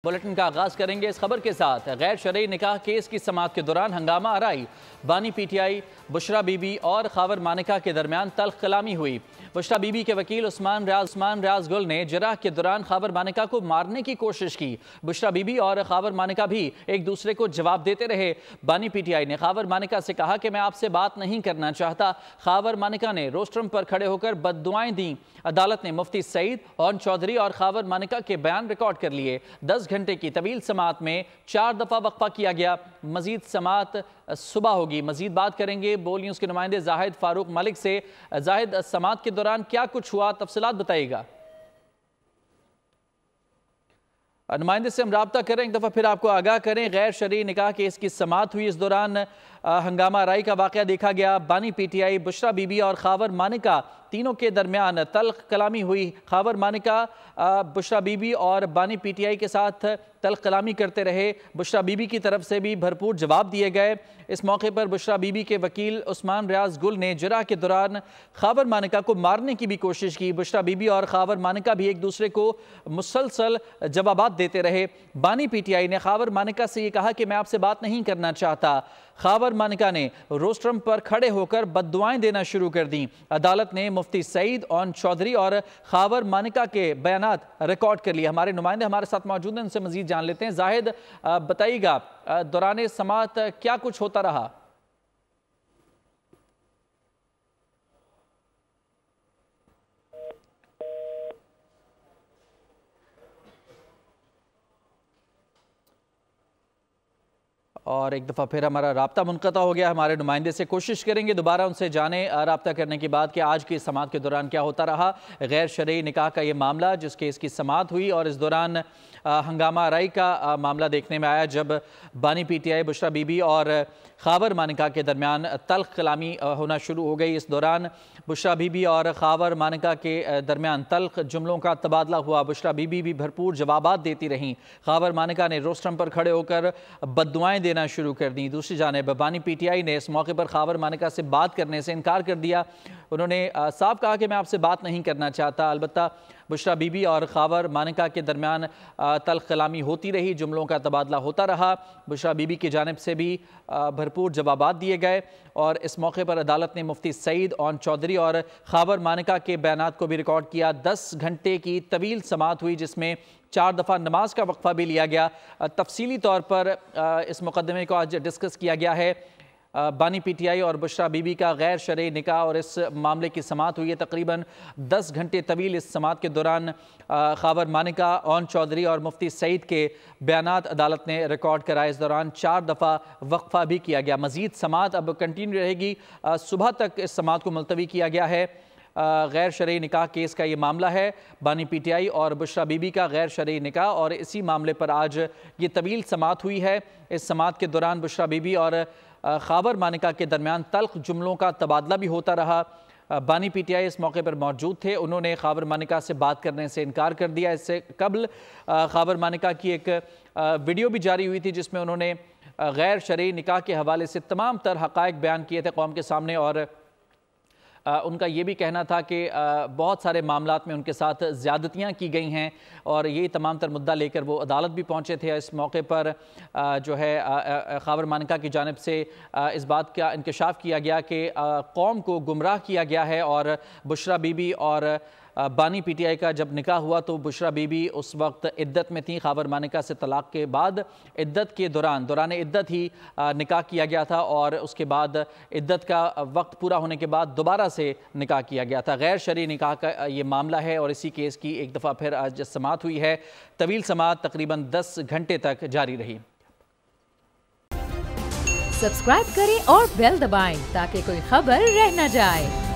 Bulletin का आगाज करेंगे इस खबर के साथ। गैर शरई निकाह केस की समाअत के दौरान हंगामा आराई, बानी पीटीआई, बुशरा बीबी और खावर मानिका के दरमियान तल्ख कलामी हुई। बुशरा बीबी के वकील उस्मान रियाज गुल ने जराह के दौरान खावर मानिका को मारने की कोशिश की। बुशरा बीबी और खावर मानिका भी एक दूसरे को जवाब देते रहे। बानी पीटीआई ने खावर मानिका से कहा कि मैं आपसे बात नहीं करना चाहता। खावर मानिका ने रोस्ट्रम पर खड़े होकर बददुआएं दी। अदालत ने मुफ्ती सईद और चौधरी और खावर मानिका के बयान रिकॉर्ड कर लिए। 10 घंटे की तवील समाअत में 4 दफा वक्फा किया गया। मजीद समाअत सुबह होगी। मजीद बात करेंगे बोल न्यूज़ के नुमाइंदे जाहिद फारूक मलिक से। जाहिद, समाअत के दौरान क्या कुछ हुआ, तफसीलात बताइएगा। नुमाइंदे से हम राब्ता करें, एक दफ़ा फिर आपको आगाह करें। गैर शरई निकाह केस की समाअत हुई, इस दौरान हंगामा आराई का वाक़या देखा गया। बानी पीटीआई, बुशरा बीबी और खावर मानिका तीनों के दरमियान तल्ख कलामी हुई। खावर मानिका बुशरा बीबी और बानी पीटीआई के साथ तल्ख कलामी करते रहे। बुशरा बीबी की तरफ से भी भरपूर जवाब दिए गए। इस मौके पर बुशरा बीबी के वकील उस्मान रियाज गुल ने जराह के दौरान खावर मानिका को मारने की भी कोशिश की। बुशरा बीबी और खावर मानिका भी एक दूसरे को मुसलसल जवाबात देते रहे। बानी पीटीआई ने खावर मानिका से ये कहा कि मैं आपसे बात नहीं करना चाहता। खावर मानिका ने रोस्ट्रम पर खड़े होकर बददुआएं देना शुरू कर दी। अदालत ने मुफ्ती सईद और चौधरी और खावर मानिका के बयानात रिकॉर्ड कर लिए। हमारे नुमाइंदे हमारे साथ मौजूद हैं, उनसे मजीद जान लेते हैं। जाहिद, बताइएगा दौरान समाअत क्या कुछ होता रहा? और एक दफ़ा फिर हमारा राब्ता मुनक़ता हो गया। हमारे नुमाइंदे से कोशिश करेंगे दोबारा उनसे जाने राब्ता करने के बाद कि आज की समाअत के दौरान क्या होता रहा। गैर शरई निकाह का ये मामला जिस केस की समाअत हुई और इस दौरान हंगामा आराई का मामला देखने में आया जब बानी पीटीआई, बुशरा बीबी और खावर मानिका के दरमियान तल्ख कलामी होना शुरू हो गई। इस दौरान बुशरा बीबी और खावर मानिका के दरमियान तल्ख जुमलों का तबादला हुआ। बुशरा बीबी भी भरपूर जवाबात देती रहीं। खावर मानिका ने रोस्ट्रम पर खड़े होकर बददुआएं देना शुरू कर दी। दूसरी जानिब बानी पीटीआई ने इस मौके पर खावर मानिका से बात करने से इनकार कर दिया। उन्होंने साफ कहा कि मैं आपसे बात नहीं करना चाहता। अलबत्ता बुशरा बीबी और खावर मानिका के दरमियान तल्ख कलामी होती रही, जुमलों का तबादला होता रहा। बुशरा बीबी की जानिब से भी भरपूर जवाबात दिए गए और इस मौके पर अदालत ने मुफ्ती सईद और चौधरी और खावर मानिका के बयानात को भी रिकॉर्ड किया। 10 घंटे की तवील समाअत हुई जिसमें 4 दफ़ा नमाज का वक्फा भी लिया गया। तफसीली तौर पर इस मुकदमे को आज डिस्कस किया गया है। बानी पीटीआई और बुशरा बीबी का गैर शरई निकाह और इस मामले की समाअत हुई है। तकरीबन 10 घंटे तवील इस समाअत के दौरान खावर मानिका, ओन चौधरी और मुफ्ती सईद के बयानात अदालत ने रिकॉर्ड कराए। इस दौरान 4 दफ़ा वक्फा भी किया गया। मज़ीद समाअत अब कंटिन्यू रहेगी। सुबह तक इस समाअत को मुलतवी किया गया है। गैर शरई निकाह केस का ये मामला है, बानी पीटीआई और बुशरा बीबी का गैर शरई निकाह, और इसी मामले पर आज ये तवील समाअत हुई है। इस समाअत के दौरान बुशरा बीबी और खावर मानिका के दरमियान तल्ख जुमलों का तबादला भी होता रहा। बानी पीटीआई इस मौके पर मौजूद थे। उन्होंने खावर मानिका से बात करने से इनकार कर दिया। इससे कबल खावर मानिका की एक वीडियो भी जारी हुई थी जिसमें उन्होंने गैर शरई निकाह के हवाले से तमाम तर हक़ाइक़ बयान किए थे कौम के सामने, और उनका ये भी कहना था कि बहुत सारे मामलात में उनके साथ ज़्यादतियाँ की गई हैं और यही तमाम तर मुद्दा लेकर वो अदालत भी पहुँचे थे। इस मौके पर जो है खावर मानिका की जानिब से इस बात का इंकशाफ किया गया कि कौम को गुमराह किया गया है और बुशरा बीबी और बानी पीटीआई का जब निकाह हुआ तो बुशरा बीबी उस वक्त इद्दत में थी। खावर मानिका से तलाक के बाद इद्दत के दौरान इद्दत ही निकाह किया गया था और उसके बाद इद्दत का वक्त पूरा होने के बाद दोबारा से निकाह किया गया था। गैर शरई निकाह का ये मामला है और इसी केस की एक दफ़ा फिर आज समाअत हुई है। तवील समाअत तकरीबन 10 घंटे तक जारी रही। सब्सक्राइब करें और बेल दबाएं ताकि कोई खबर रह न जाए।